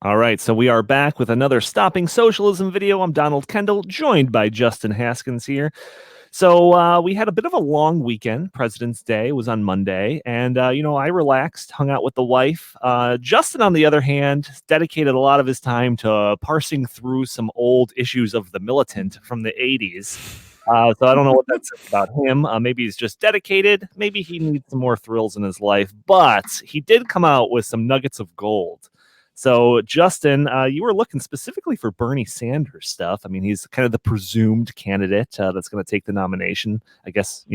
All right, so we are back with another Stopping Socialism video. I'm Donald Kendall, joined by Justin Haskins here. So we had a bit of a long weekend. President's Day was on Monday, and I relaxed, hung out with the wife. Justin, on the other hand, dedicated a lot of his time to parsing through some old issues of The Militant from the '80s. So I don't know what that says about him. Maybe he's just dedicated. Maybe he needs some more thrills in his life. But he did come out with some nuggets of gold. So, Justin, you were looking specifically for Bernie Sanders stuff. I mean, he's kind of the presumed candidate that's going to take the nomination. I guess,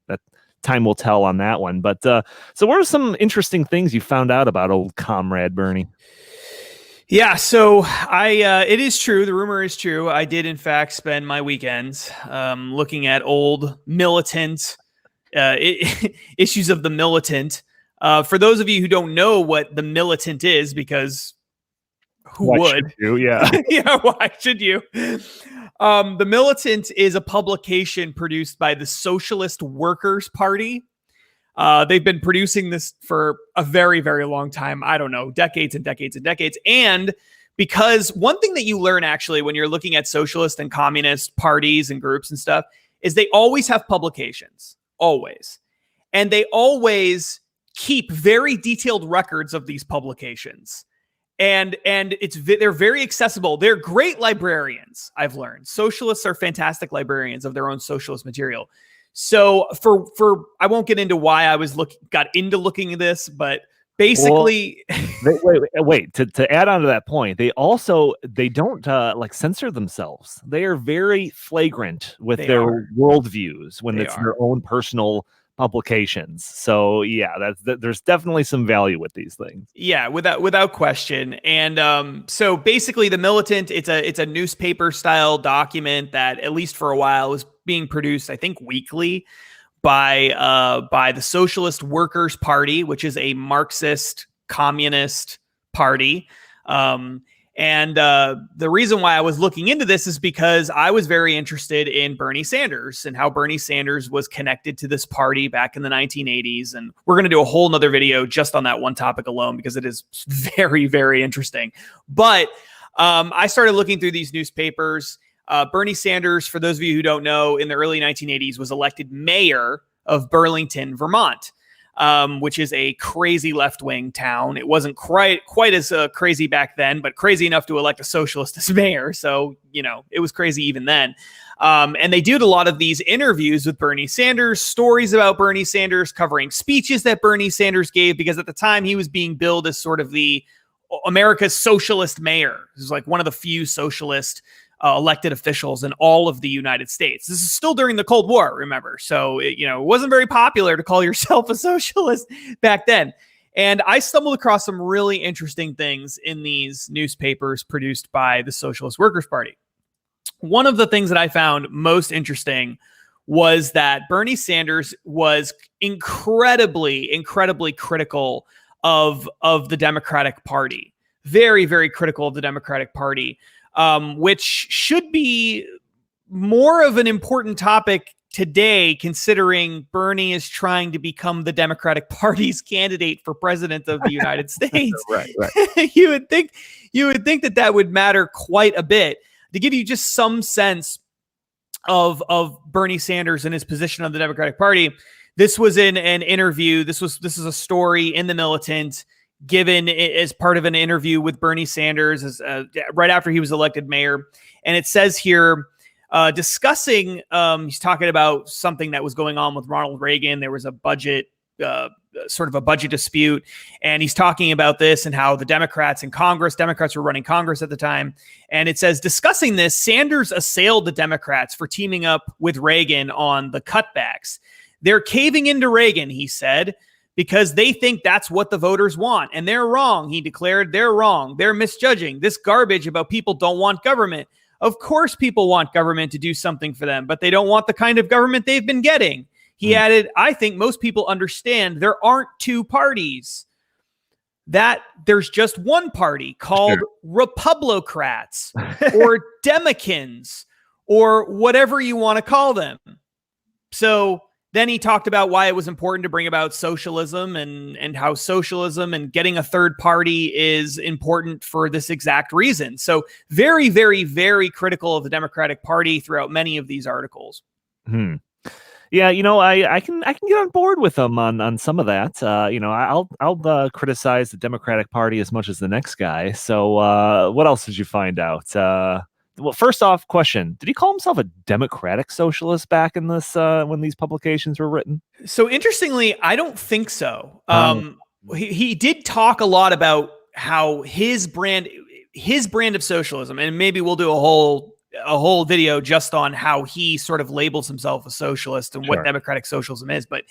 that time will tell on that one. But so what are some interesting things you found out about old comrade Bernie? Yeah, so it is true. The rumor is true. I did, in fact, spend my weekends looking at old militant issues of The Militant. For those of you who don't know what The Militant is, because who would? You? Yeah. Yeah, why should you? The Militant is a publication produced by the Socialist Workers' Party. They've been producing this for a very, very long time. I don't know, decades and decades and decades. And because one thing that you learn actually when you're looking at socialist and communist parties and groups and stuff is they always have publications, always. And they always keep very detailed records of these publications. And they're very accessible. They're great librarians, I've learned. Socialists are fantastic librarians of their own socialist material. So for I won't get into why I got into looking at this, but basically, wait. To add on to that point, they don't censor themselves. They are very flagrant with their worldviews when it's their own personal publications. So yeah, there's definitely some value with these things. Yeah, without question. And so basically, The Militant, it's a newspaper style document that at least for a while was being produced, I think, weekly by the Socialist Workers' Party, which is a Marxist communist party. And the reason why I was looking into this is because I was very interested in Bernie Sanders and how Bernie Sanders was connected to this party back in the 1980s. And we're going to do a whole nother video just on that one topic alone, because it is very, very interesting. But I started looking through these newspapers. Bernie Sanders, for those of you who don't know, in the early 1980s was elected mayor of Burlington, Vermont. Which is a crazy left-wing town. It wasn't quite as crazy back then, but crazy enough to elect a socialist as mayor. So, it was crazy even then. And they did a lot of these interviews with Bernie Sanders, stories about Bernie Sanders, covering speeches that Bernie Sanders gave, because at the time he was being billed as sort of the America's socialist mayor. This is like one of the few socialist elected officials in all of the United States. This is still during the Cold War, remember? So, it wasn't very popular to call yourself a socialist back then. And I stumbled across some really interesting things in these newspapers produced by the Socialist Workers' Party. One of the things that I found most interesting was that Bernie Sanders was incredibly, incredibly critical of the Democratic Party. Very, very critical of the Democratic Party. Which should be more of an important topic today, considering Bernie is trying to become the Democratic Party's candidate for president of the United States. Right. You would think that would matter quite a bit. To give you just some sense of Bernie Sanders and his position on the Democratic Party, this was in an interview. This is a story in The Militant, given as part of an interview with Bernie Sanders right after he was elected mayor. And it says here, discussing, he's talking about something that was going on with Ronald Reagan. There was a budget, sort of a budget dispute. And he's talking about this and how the Democrats were running Congress at the time. And it says, discussing this, Sanders assailed the Democrats for teaming up with Reagan on the cutbacks. They're caving into Reagan, he said, because they think that's what the voters want. And they're wrong, he declared. They're wrong. They're misjudging this garbage about people don't want government. Of course, people want government to do something for them, but they don't want the kind of government they've been getting. He added, I think most people understand there aren't two parties, that there's just one party called Republicrats or Democans or whatever you want to call them. So Then he talked about why it was important to bring about socialism and how socialism and getting a third party is important for this exact reason. So very, very, very critical of the Democratic Party throughout many of these articles. Hmm. Yeah, I can get on board with them on some of that. I'll criticize the Democratic Party as much as the next guy. So what else did you find out? Well, first off, question: did he call himself a democratic socialist back in this when these publications were written? So interestingly, I don't think so. Um, He did talk a lot about how his brand of socialism, and maybe we'll do a whole video just on how he sort of labels himself a socialist and what sure. democratic socialism is. But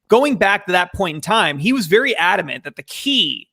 going back to that point in time, he was very adamant that the key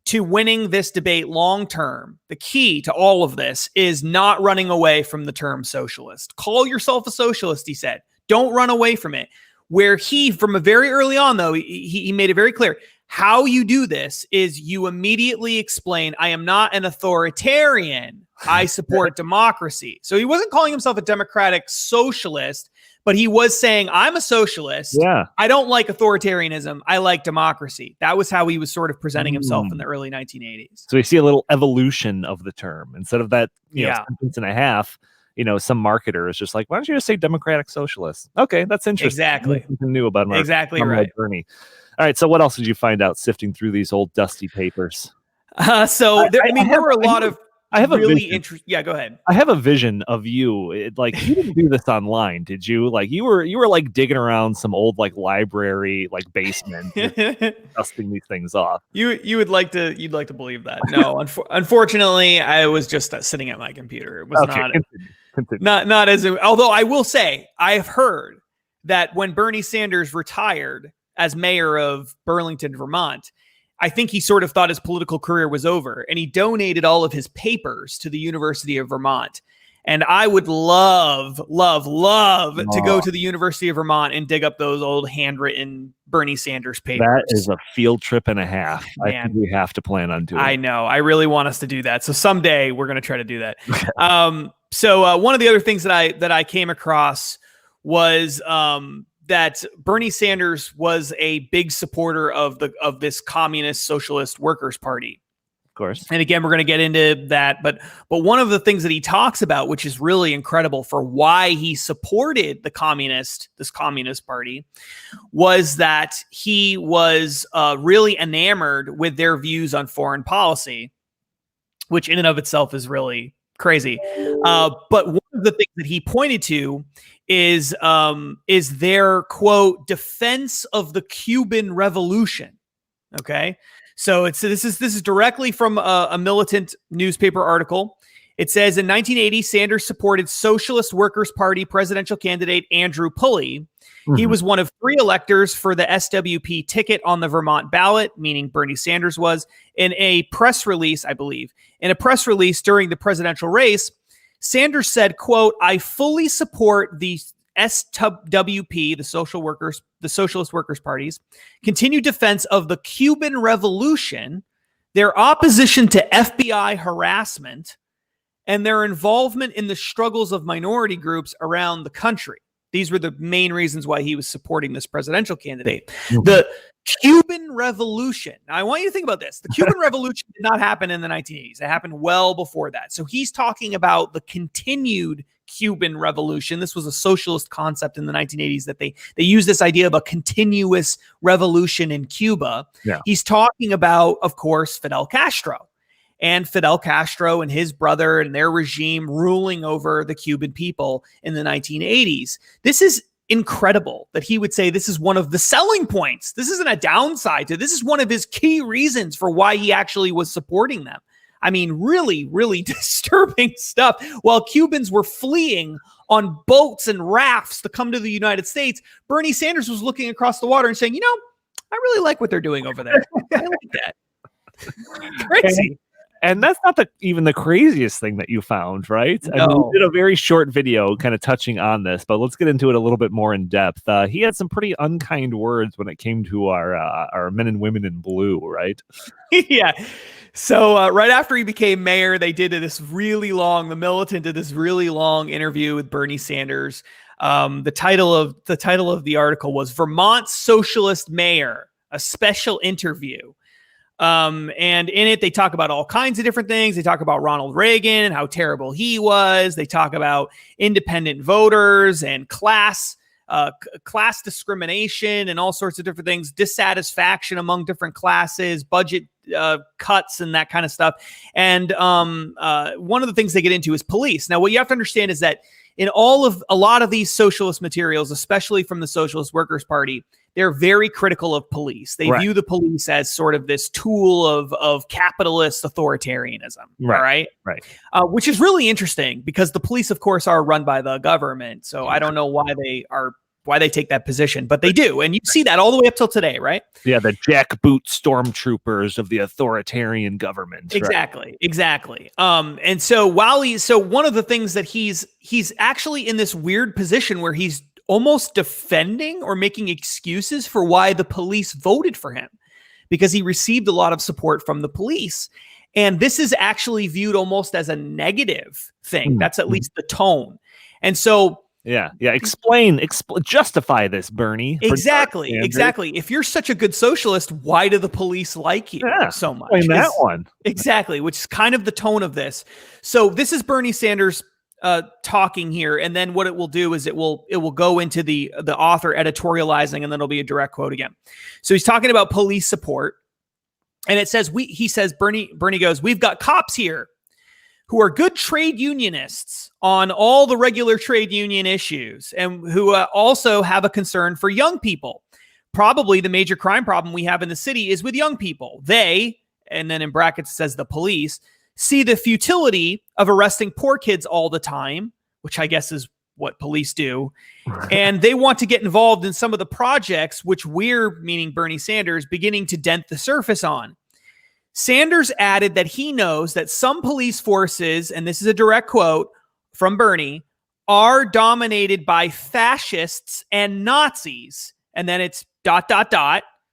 to winning this debate long term, the key to all of this is not running away from the term socialist. Call yourself a socialist, he said. Don't run away from it. Where he, from a very early on, though, he made it very clear. How you do this is you immediately explain, I am not an authoritarian. I support democracy. So he wasn't calling himself a democratic socialist, but he was saying, I'm a socialist. Yeah. I don't like authoritarianism. I like democracy. That was how he was sort of presenting himself in the early 1980s. So we see a little evolution of the term. Instead of that, sentence and a half, some marketer is just like, why don't you just say democratic socialist? Okay, that's interesting. Exactly. Something new about exactly right. Bernie. All right, so what else did you find out sifting through these old dusty papers? There were a lot of I have really a interesting. Yeah, go ahead. I have a vision of you. You didn't do this online, did you? Like you were like digging around some old like library like basement, dusting these things off. You'd like to believe that. No, unfortunately, I was just sitting at my computer. It was Continue. not as. Although I will say, I've heard that when Bernie Sanders retired as mayor of Burlington, Vermont, I think he sort of thought his political career was over, and he donated all of his papers to the University of Vermont. And I would love to go to the University of Vermont and dig up those old handwritten Bernie Sanders papers. That is a field trip and a half. Man, I think we have to plan on doing. I know. I really want us to do that. So someday we're going to try to do that. So one of the other things that I came across was that Bernie Sanders was a big supporter of this communist socialist workers party. Of course. And again, we're going to get into that, but one of the things that he talks about, which is really incredible for why he supported this communist party, was that he was really enamored with their views on foreign policy, which in and of itself is really crazy. But one of the things that he pointed to is their quote defense of the Cuban Revolution. Okay, so this is directly from a militant newspaper article. It says in 1980, Sanders supported Socialist Workers' Party presidential candidate Andrew Pulley. Mm-hmm. He was one of 3 electors for the SWP ticket on the Vermont ballot, meaning Bernie Sanders was. In a press release, I believe, during the presidential race, Sanders said, quote, I fully support the SWP, the Socialist Workers' Party's continued defense of the Cuban Revolution, their opposition to FBI harassment, and their involvement in the struggles of minority groups around the country. These were the main reasons why he was supporting this presidential candidate. Mm-hmm. The Cuban Revolution. Now, I want you to think about this. The Cuban Revolution did not happen in the 1980s. It happened well before that. So he's talking about the continued Cuban Revolution. This was a socialist concept in the 1980s that they used this idea of a continuous revolution in Cuba. Yeah. He's talking about, of course, Fidel Castro. And Fidel Castro and his brother and their regime ruling over the Cuban people in the 1980s. This is incredible that he would say this is one of the selling points. This isn't a downside to this. Is one of his key reasons for why he actually was supporting them. I mean, really, really disturbing stuff. While Cubans were fleeing on boats and rafts to come to the United States, Bernie Sanders was looking across the water and saying, I really like what they're doing over there. I like that. Crazy. And that's not even the craziest thing that you found, right? No. I mean, we did a very short video kind of touching on this, but let's get into it a little bit more in depth. He had some pretty unkind words when it came to our men and women in blue, right? Yeah. So right after he became mayor, the militant did this really long interview with Bernie Sanders. The title of the article was "Vermont Socialist Mayor: A Special Interview." And in it, they talk about all kinds of different things. They talk about Ronald Reagan and how terrible he was. They talk about independent voters and class discrimination and all sorts of different things, dissatisfaction among different classes, budget cuts and that kind of stuff. And one of the things they get into is police. Now, what you have to understand is that in a lot of these socialist materials, especially from the Socialist Workers' Party, they're very critical of police. They view the police as sort of this tool of capitalist authoritarianism. Right. Which is really interesting because the police, of course, are run by the government. So I don't know why they take that position, but they do. And you see that all the way up till today, right? Yeah, the jackboot stormtroopers of the authoritarian government. Exactly. And so one of the things that he's actually in this weird position where he's almost defending or making excuses for why the police voted for him, because he received a lot of support from the police. And this is actually viewed almost as a negative thing. That's at least the tone. And so explain, justify this, Bernie. Exactly. If you're such a good socialist, why do the police like you so much? Explain that one. Exactly, which is kind of the tone of this. So this is Bernie Sanders talking here, and then what it will do is it will go into the author editorializing, and then it'll be a direct quote again. So he's talking about police support, and it says Bernie goes, "We've got cops here who are good trade unionists on all the regular trade union issues, and who also have a concern for young people. Probably the major crime problem we have in the city is with young people. They," and then in brackets says the police, "see the futility of arresting poor kids all the time," which I guess is what police do. "And they want to get involved in some of the projects which we're," meaning Bernie Sanders, "beginning to dent the surface on." Sanders added that he knows that some police forces, and this is a direct quote from Bernie, "are dominated by fascists and Nazis." And then it's ...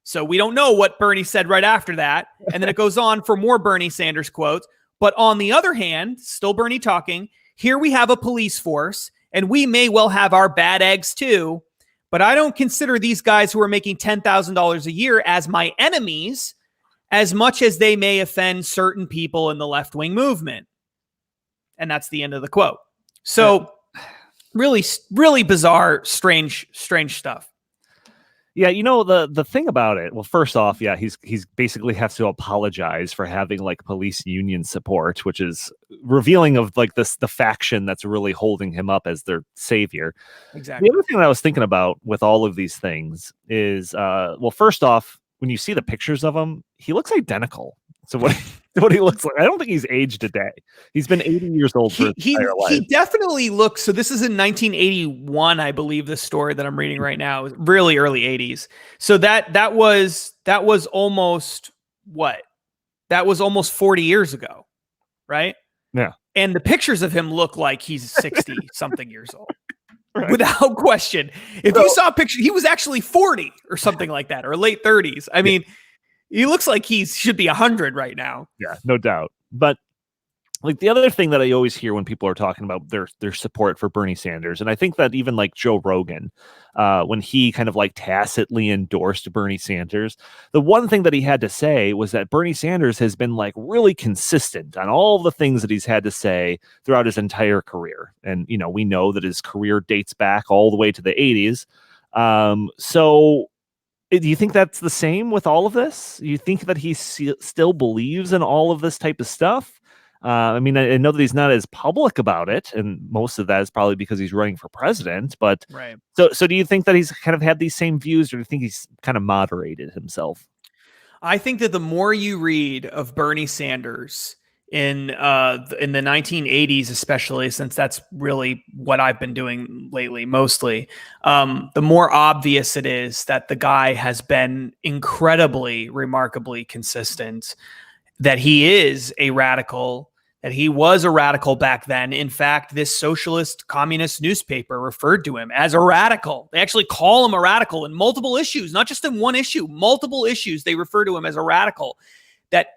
So we don't know what Bernie said right after that. And then it goes on for more Bernie Sanders quotes. "But on the other hand," still Bernie talking, "here we have a police force, and we may well have our bad eggs too. But I don't consider these guys who are making $10,000 a year as my enemies, as much as they may offend certain people in the left-wing movement." And that's the end of the quote. So really, really bizarre, strange stuff. Yeah, the thing about it, well, first off, he's basically has to apologize for having like police union support, which is revealing of like the faction that's really holding him up as their savior. Exactly. The other thing that I was thinking about with all of these things is, well, first off, when you see the pictures of him, he looks identical to what he looks like. I don't think he's aged a day. He's been 80 years old for his entire life. He definitely looks. So this is in 1981, I believe. The story that I'm reading right now, really early 80s. So that was almost what? That was almost 40 years ago, right? Yeah. And the pictures of him look like he's 60 something years old. Right. Without question. If you saw a picture, he was actually 40 or something like that, or late 30s. I mean, he looks like he should be 100 right now. Yeah, no doubt. But like the other thing that I always hear when people are talking about their support for Bernie Sanders, and I think that even like Joe Rogan, when he kind of like tacitly endorsed Bernie Sanders, the one thing that he had to say was that Bernie Sanders has been like really consistent on all the things that he's had to say throughout his entire career. And, we know that his career dates back all the way to the 80s. So do you think that's the same with all of this? You think that he still believes in all of this type of stuff? I mean, I know that he's not as public about it, and most of that is probably because he's running for president. But right. So do you think that he's kind of had these same views, or do you think he's kind of moderated himself? I think that the more you read of Bernie Sanders in the 1980s, especially, since that's really what I've been doing lately, mostly, the more obvious it is that the guy has been incredibly, remarkably consistent, that he is a radical, that he was a radical back then. In fact, this socialist communist newspaper referred to him as a radical. They actually call him a radical in multiple issues, not just in one issue, multiple issues. They refer to him as a radical, that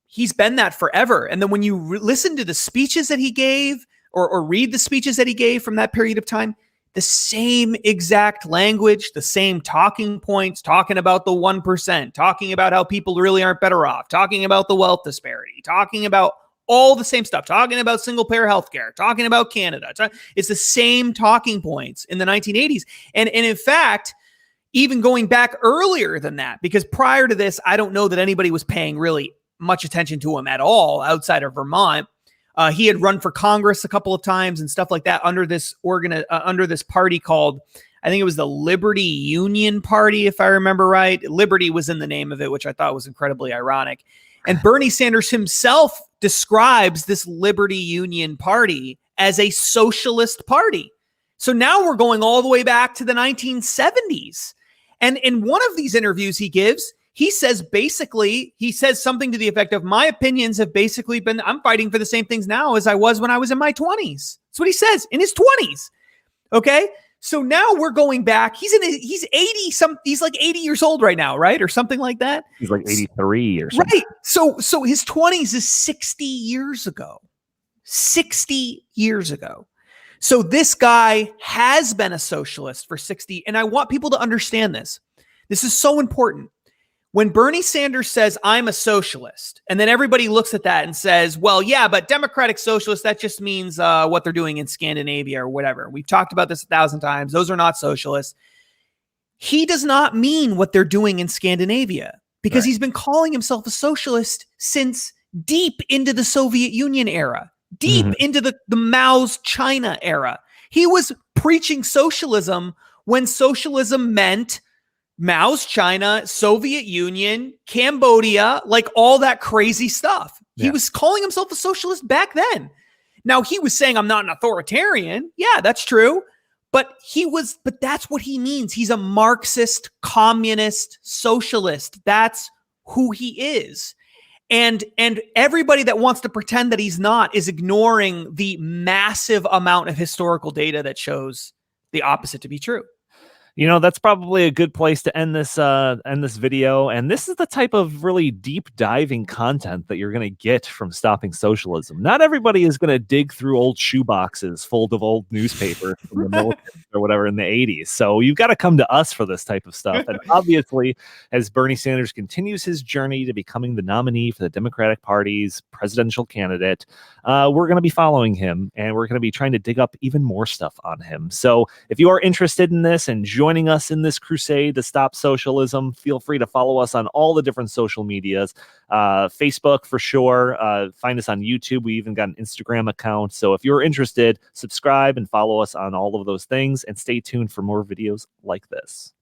he's been that forever. And then when you listen to the speeches that he gave or read the speeches that he gave from that period of time, the same exact language, the same talking points, talking about the 1%, talking about how people really aren't better off, talking about the wealth disparity, talking about all the same stuff, talking about single payer healthcare, talking about Canada. It's the same talking points in the 1980s. And in fact, even going back earlier than that, because prior to this, I don't know that anybody was paying really much attention to him at all outside of Vermont. He had run for Congress a couple of times and stuff like that under this under this party called, I think it was the Liberty Union Party, if I remember right. Liberty was in the name of it, which I thought was incredibly ironic. And Bernie Sanders himself describes this Liberty Union Party as a socialist party. So now we're going all the way back to the 1970s. And in one of these interviews he gives, he says something to the effect of, my opinions have basically been, I'm fighting for the same things now as I was when I was in my 20s. That's what he says, in his 20s. Okay. So now we're going back. He's 80 he's like 80 years old right now, right? Or something like that. He's like 83 or something. Right. So his 20s is 60 years ago. 60 years ago. So this guy has been a socialist for 60. And I want people to understand this. This is so important. When Bernie Sanders says, I'm a socialist, and then everybody looks at that and says, well, yeah, but democratic socialist, that just means what they're doing in Scandinavia or whatever. We've talked about this 1,000 times. Those are not socialists. He does not mean what they're doing in Scandinavia, because he's been calling himself a socialist since deep into the Soviet Union era, deep into the Mao's China era. He was preaching socialism when socialism meant Mao's China, Soviet Union, Cambodia, like all that crazy stuff. Yeah. He was calling himself a socialist back then. Now he was saying, I'm not an authoritarian. Yeah, that's true. But that's what he means. He's a Marxist, communist, socialist. That's who he is. And everybody that wants to pretend that he's not is ignoring the massive amount of historical data that shows the opposite to be true. You know, that's probably a good place to end this video. And this is the type of really deep diving content that you're going to get from Stopping Socialism. Not everybody is going to dig through old shoeboxes full of old newspapers from the military or whatever in the 80s. So you've got to come to us for this type of stuff. And obviously, as Bernie Sanders continues his journey to becoming the nominee for the Democratic Party's presidential candidate, we're going to be following him, and we're going to be trying to dig up even more stuff on him. So if you are interested in this and joining us in this crusade to stop socialism, feel free to follow us on all the different social medias. Facebook for sure. Find us on YouTube. We even got an Instagram account. So if you're interested, subscribe and follow us on all of those things, and stay tuned for more videos like this.